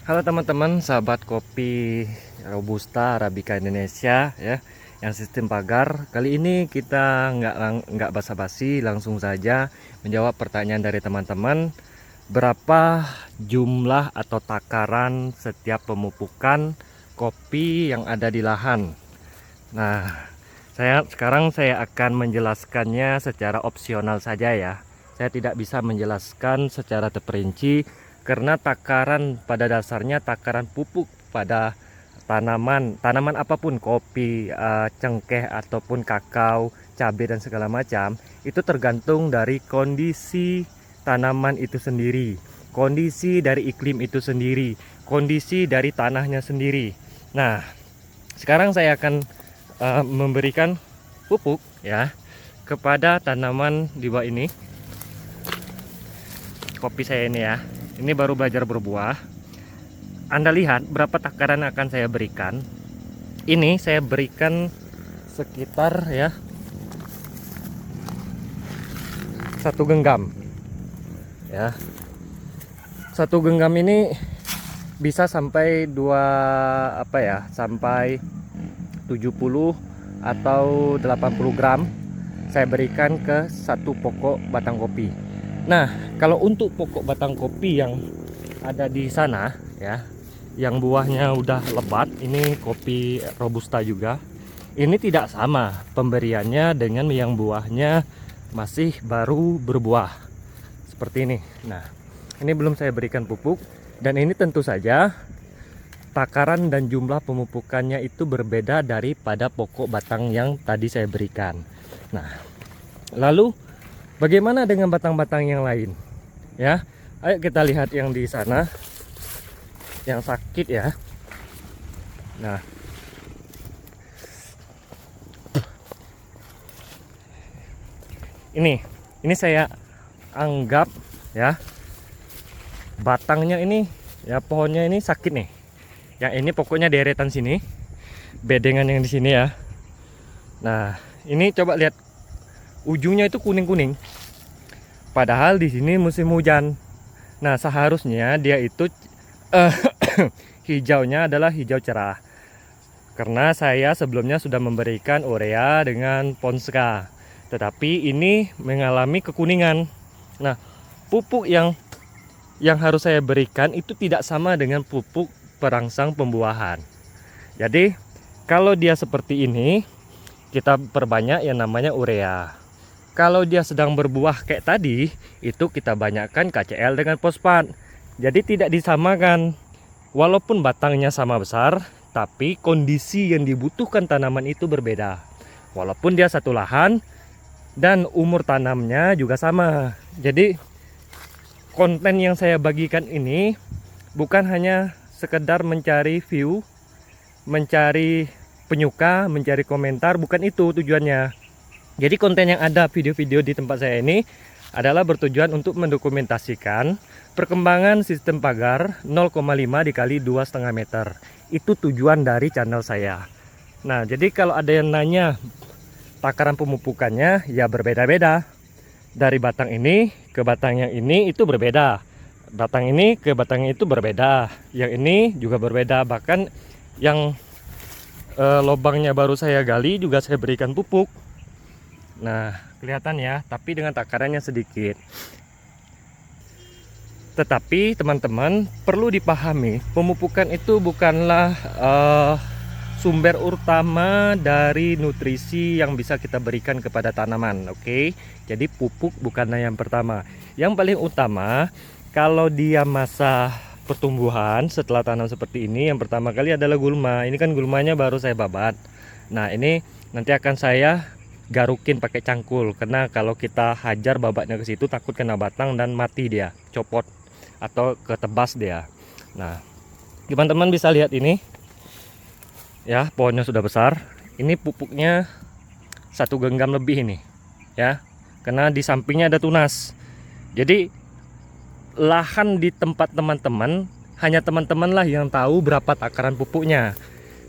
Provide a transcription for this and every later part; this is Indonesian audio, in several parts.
Halo teman-teman, sahabat kopi Robusta Arabica Indonesia ya, yang sistem pagar. Kali ini kita nggak basa-basi, langsung saja menjawab pertanyaan dari teman-teman. Berapa jumlah atau takaran setiap pemupukan kopi yang ada di lahan? Nah, sekarang saya akan menjelaskannya secara opsional saja ya. Saya tidak bisa menjelaskan secara terperinci karena takaran pada dasarnya takaran pupuk pada tanaman apapun, kopi, cengkeh ataupun kakao, cabai dan segala macam, itu tergantung dari kondisi tanaman itu sendiri, kondisi dari iklim itu sendiri, kondisi dari tanahnya sendiri. Nah, sekarang saya akan memberikan pupuk ya kepada tanaman di bawah ini. Kopi saya ini ya, ini baru belajar berbuah. Anda lihat berapa takaran akan saya berikan. Ini saya berikan sekitar ya 1 genggam ya. 1 genggam ini bisa sampai sampai 70 atau 80 gram saya berikan ke 1 pokok batang kopi. Nah, kalau untuk pokok batang kopi yang ada di sana ya, yang buahnya udah lebat, ini kopi Robusta juga, ini tidak sama pemberiannya dengan yang buahnya masih baru berbuah seperti ini. Nah, ini belum saya berikan pupuk, dan ini tentu saja takaran dan jumlah pemupukannya itu berbeda daripada pokok batang yang tadi saya berikan. Nah, lalu bagaimana dengan batang-batang yang lain? Ya, ayo kita lihat yang di sana, yang sakit ya. Nah, ini saya anggap ya, batangnya ini ya, pohonnya ini sakit nih. Yang ini pokoknya deretan sini, bedengan yang di sini ya. Nah, ini coba lihat ujungnya itu kuning-kuning. Padahal di sini musim hujan. Nah, seharusnya dia itu hijaunya adalah hijau cerah. Karena saya sebelumnya sudah memberikan urea dengan Ponska, tetapi ini mengalami kekuningan. Nah, pupuk yang harus saya berikan itu tidak sama dengan pupuk perangsang pembuahan. Jadi, kalau dia seperti ini, kita perbanyak yang namanya urea. Kalau dia sedang berbuah kayak tadi, itu kita banyakkan KCl dengan fosfat. Jadi tidak disamakan. Walaupun batangnya sama besar, tapi kondisi yang dibutuhkan tanaman itu berbeda. Walaupun dia satu lahan dan umur tanamnya juga sama. Jadi konten yang saya bagikan ini bukan hanya sekedar mencari view, mencari penyuka, mencari komentar, bukan itu tujuannya. Jadi konten yang ada, video-video di tempat saya ini adalah bertujuan untuk mendokumentasikan perkembangan sistem pagar 0,5 dikali 2,5 meter. Itu tujuan dari channel saya. Nah, jadi kalau ada yang nanya takaran pemupukannya, ya berbeda-beda. Dari batang ini ke batang yang ini itu berbeda. Batang ini ke batang itu berbeda. Yang ini juga berbeda. Bahkan yang lubangnya baru saya gali juga saya berikan pupuk. Nah, kelihatan ya, tapi dengan takarannya sedikit. Tetapi teman-teman perlu dipahami, pemupukan itu bukanlah sumber utama dari nutrisi yang bisa kita berikan kepada tanaman. Oke, jadi pupuk bukanlah yang pertama. Yang paling utama kalau dia masa pertumbuhan setelah tanam seperti ini, yang pertama kali adalah gulma. Ini kan gulmanya baru saya babat. Nah, ini nanti akan saya garukin pakai cangkul, karena kalau kita hajar babatnya ke situ takut kena batang dan mati dia, copot atau ketebas dia. Nah, teman-teman bisa lihat ini ya, pohonnya sudah besar. Ini pupuknya 1 genggam lebih ini ya, karena di sampingnya ada tunas. Jadi lahan di tempat teman-teman, hanya teman-teman lah yang tahu berapa takaran pupuknya.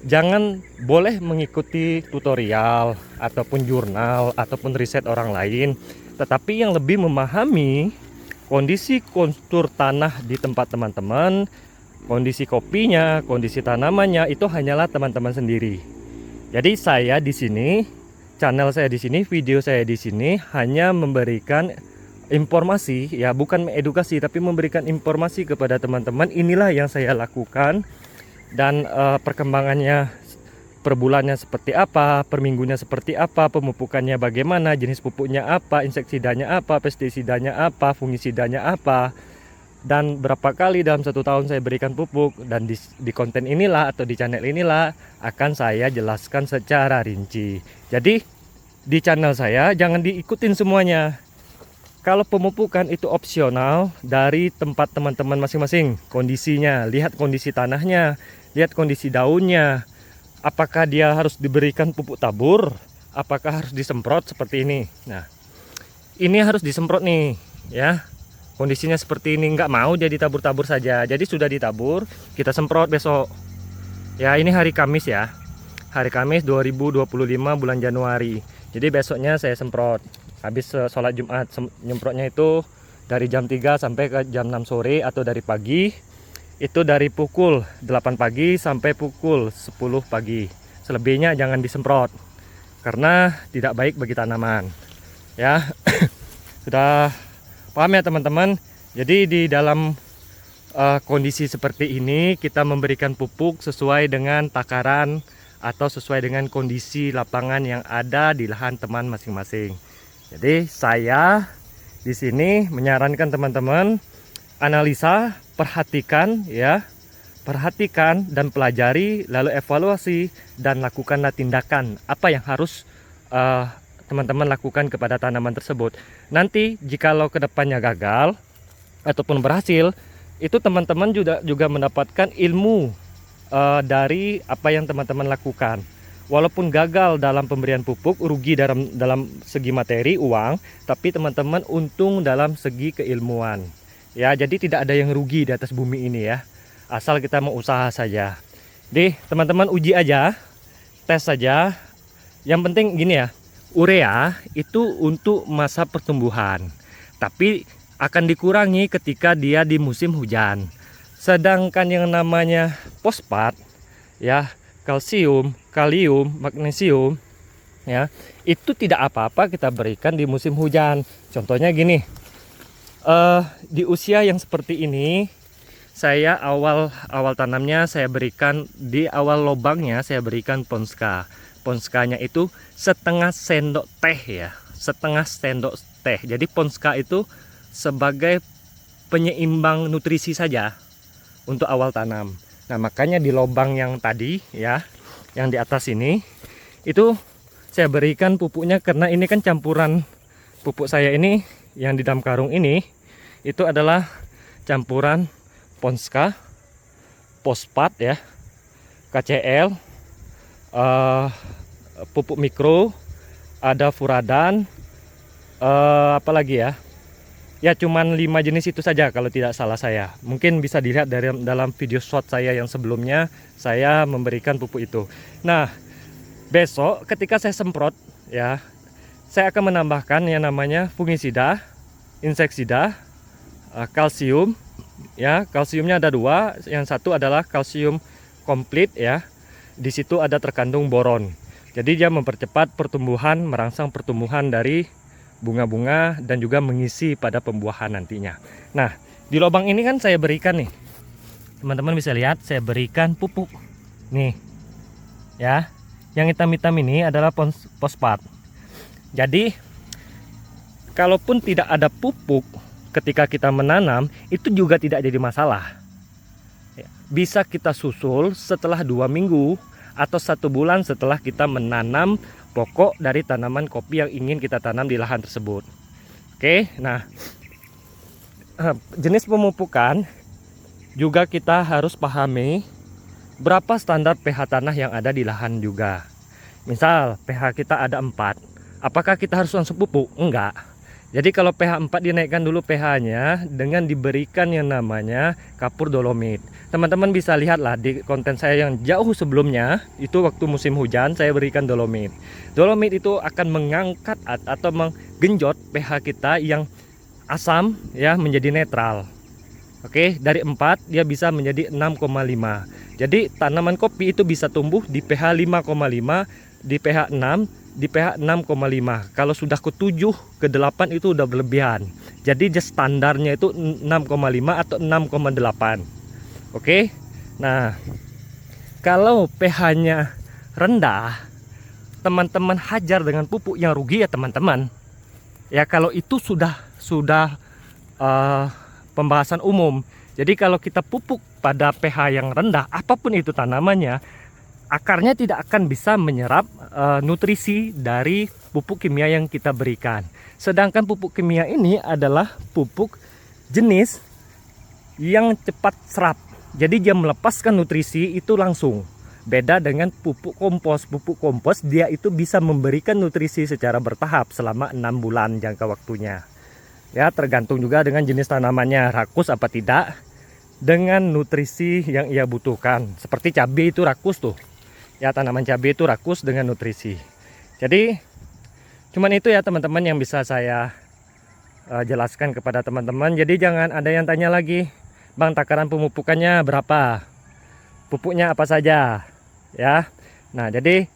Jangan boleh mengikuti tutorial ataupun jurnal ataupun riset orang lain, tetapi yang lebih memahami kondisi kontur tanah di tempat teman-teman, kondisi kopinya, kondisi tanamannya itu hanyalah teman-teman sendiri. Jadi saya di sini, channel saya di sini, video saya di sini hanya memberikan informasi, ya bukan edukasi, tapi memberikan informasi kepada teman-teman. Inilah yang saya lakukan, dan perkembangannya per bulannya seperti apa, per minggunya seperti apa, pemupukannya bagaimana, jenis pupuknya apa, inseksidanya apa, pestisidanya apa, fungisidanya apa, dan berapa kali dalam 1 tahun saya berikan pupuk. Dan di konten inilah atau di channel inilah akan saya jelaskan secara rinci. Jadi di channel saya jangan diikutin semuanya. Kalau pemupukan itu opsional dari tempat teman-teman masing-masing, kondisinya, lihat kondisi tanahnya, lihat kondisi daunnya, apakah dia harus diberikan pupuk tabur, apakah harus disemprot seperti ini. Nah, ini harus disemprot nih, ya. Kondisinya seperti ini, nggak mau dia ditabur-tabur saja. Jadi sudah ditabur, kita semprot besok. Ya, ini hari Kamis ya. Hari Kamis 2025 bulan Januari. Jadi besoknya saya semprot. Habis sholat Jumat, nyemprotnya itu dari jam 3 sampai ke jam 6 sore atau dari pagi. Itu dari pukul 8 pagi sampai pukul 10 pagi. Selebihnya jangan disemprot karena tidak baik bagi tanaman. Ya. Sudah paham ya teman-teman? Jadi di dalam kondisi seperti ini kita memberikan pupuk sesuai dengan takaran atau sesuai dengan kondisi lapangan yang ada di lahan teman masing-masing. Jadi saya di sini menyarankan teman-teman analisa, perhatikan ya, perhatikan dan pelajari, lalu evaluasi dan lakukanlah tindakan apa yang harus teman-teman lakukan kepada tanaman tersebut. Nanti jikalau kedepannya gagal ataupun berhasil, itu teman-teman juga mendapatkan ilmu dari apa yang teman-teman lakukan. Walaupun gagal dalam pemberian pupuk, rugi dalam segi materi, uang, tapi teman-teman untung dalam segi keilmuan. Ya, jadi tidak ada yang rugi di atas bumi ini ya. Asal kita mau usaha saja. Jadi, teman-teman uji aja, tes saja. Yang penting gini ya, urea itu untuk masa pertumbuhan. Tapi akan dikurangi ketika dia di musim hujan. Sedangkan yang namanya fosfat ya, kalsium, kalium, magnesium ya, itu tidak apa-apa kita berikan di musim hujan. Contohnya gini, di usia yang seperti ini, saya awal tanamnya saya berikan di awal lubangnya, saya berikan Ponska. Ponskanya itu setengah sendok teh ya, setengah sendok teh. Jadi Ponska itu sebagai penyeimbang nutrisi saja untuk awal tanam. Nah, makanya di lubang yang tadi ya, yang di atas ini, itu saya berikan pupuknya karena ini kan campuran pupuk saya ini yang di dalam karung ini, itu adalah campuran Ponska, fosfat ya, KCL, pupuk mikro, ada furadan, apalagi ya. Ya cuman 5 jenis itu saja kalau tidak salah saya. Mungkin bisa dilihat dalam video short saya yang sebelumnya saya memberikan pupuk itu. Nah, besok ketika saya semprot ya, saya akan menambahkan yang namanya fungisida, inseksida, kalsium ya. Kalsiumnya ada 2, yang satu adalah kalsium komplit ya. Di situ ada terkandung boron. Jadi dia mempercepat pertumbuhan, merangsang pertumbuhan dari bunga-bunga dan juga mengisi pada pembuahan nantinya. Nah, di lubang ini kan saya berikan nih, teman-teman bisa lihat saya berikan pupuk nih ya. Yang hitam-hitam ini adalah fosfat. Jadi kalaupun tidak ada pupuk ketika kita menanam, itu juga tidak jadi masalah. Bisa kita susul setelah 2 minggu atau 1 bulan setelah kita menanam pokok dari tanaman kopi yang ingin kita tanam di lahan tersebut. Oke, nah jenis pemupukan juga kita harus pahami berapa standar pH tanah yang ada di lahan juga. Misal pH kita ada 4, apakah kita harus langsung pupuk? Enggak. Jadi kalau pH 4 dinaikkan dulu pH-nya dengan diberikan yang namanya kapur dolomit. Teman-teman bisa lihatlah di konten saya yang jauh sebelumnya, itu waktu musim hujan saya berikan dolomit. Dolomit itu akan mengangkat atau menggenjot pH kita yang asam ya menjadi netral. Oke, dari 4 dia bisa menjadi 6,5. Jadi tanaman kopi itu bisa tumbuh di pH 5,5, di pH 6, di pH 6,5. Kalau sudah ke 7, ke 8 itu udah berlebihan. Jadi just standarnya itu 6,5 atau 6,8. Oke. Nah, kalau pH-nya rendah, teman-teman hajar dengan pupuk yang rugi ya teman-teman. Ya kalau itu sudah pembahasan umum. Jadi kalau kita pupuk pada pH yang rendah, apapun itu tanamannya, akarnya tidak akan bisa menyerap nutrisi dari pupuk kimia yang kita berikan. Sedangkan pupuk kimia ini adalah pupuk jenis yang cepat serap. Jadi dia melepaskan nutrisi itu langsung. Beda dengan pupuk kompos. Pupuk kompos dia itu bisa memberikan nutrisi secara bertahap selama 6 bulan jangka waktunya. Ya, tergantung juga dengan jenis tanamannya, rakus apa tidak, dengan nutrisi yang ia butuhkan. Seperti cabai itu rakus tuh. Ya, tanaman cabai itu rakus dengan nutrisi. Jadi, cuman itu ya teman-teman yang bisa saya jelaskan kepada teman-teman. Jadi jangan ada yang tanya lagi, Bang, takaran pemupukannya berapa? Pupuknya apa saja? Ya. Nah, jadi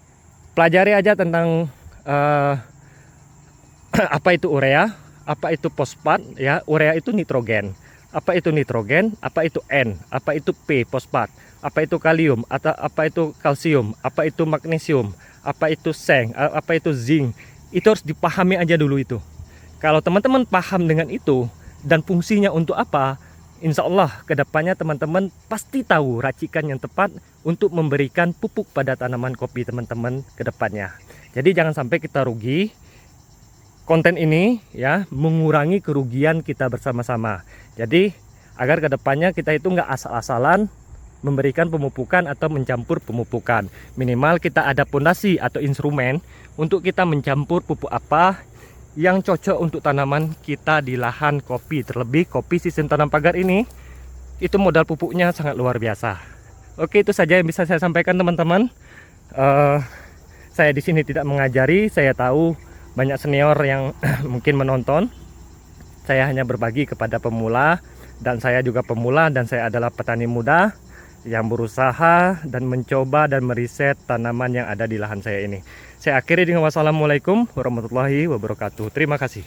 pelajari aja tentang apa itu urea, apa itu fosfat, ya. Urea itu nitrogen. Apa itu nitrogen? Apa itu N? Apa itu P, fosfat? Apa itu kalium? Atau apa itu kalsium? Apa itu magnesium? Apa itu seng? Apa itu zinc? Itu harus dipahami aja dulu itu. Kalau teman-teman paham dengan itu dan fungsinya untuk apa, insya Allah kedepannya teman-teman pasti tahu racikan yang tepat untuk memberikan pupuk pada tanaman kopi teman-teman kedepannya. Jadi jangan sampai kita rugi. Konten ini ya mengurangi kerugian kita bersama-sama. Jadi agar kedepannya kita itu nggak asal-asalan memberikan pemupukan atau mencampur pemupukan. Minimal kita ada pondasi atau instrumen untuk kita mencampur pupuk apa yang cocok untuk tanaman kita di lahan kopi. Terlebih kopi sistem tanam pagar ini, itu modal pupuknya sangat luar biasa. Oke, itu saja yang bisa saya sampaikan teman-teman. Saya di sini tidak mengajari, saya tahu banyak senior yang mungkin menonton. Saya hanya berbagi kepada pemula, dan saya juga pemula, dan saya adalah petani muda yang berusaha dan mencoba dan meriset tanaman yang ada di lahan saya ini. Saya akhiri dengan wassalamualaikum warahmatullahi wabarakatuh. Terima kasih.